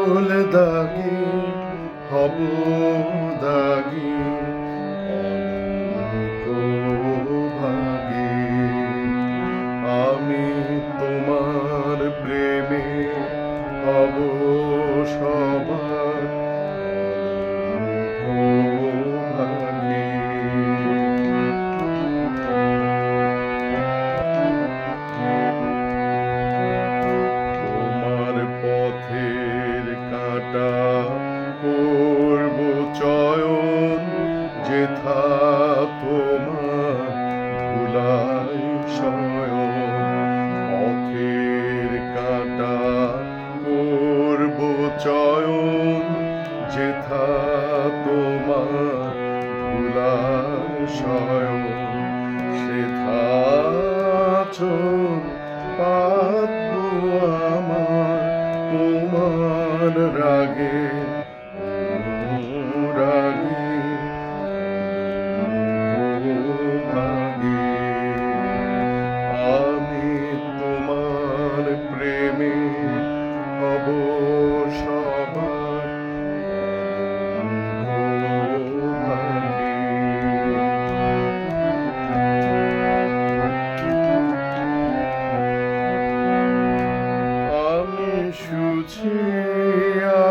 ফুল দাগি হব দাগি কলঙ্ক ভাগি আমি তোমার প্রেমে হব সবার কলঙ্ক ভাগি। তোমার পথের কাঁটা করব চয়ন যেথা তোমার ধুলাই শয়ন। পথের কাঁটা করব চয়ন যেথা তোমার ধুলাই শয়ন। সেথা চোখ পাতবো আমার তোমার রাগে রাগে ভাগে। আমি তোমার প্রেমে হব সবার ভাগে। আমি শুছি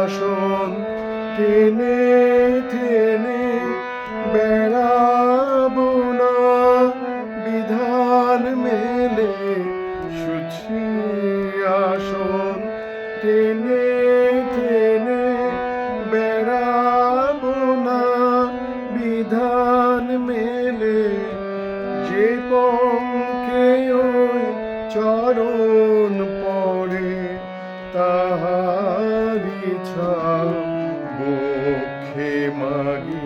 আসন টেনে টেনে বেড়াবো না বিধান মেলে। শুছি আসন টেনে টেনে বেড়াবো না বিধান মেলে। যে পঙ্কে ওই চরণ পড়ে তাহারি ছাপ বক্ষে মাগি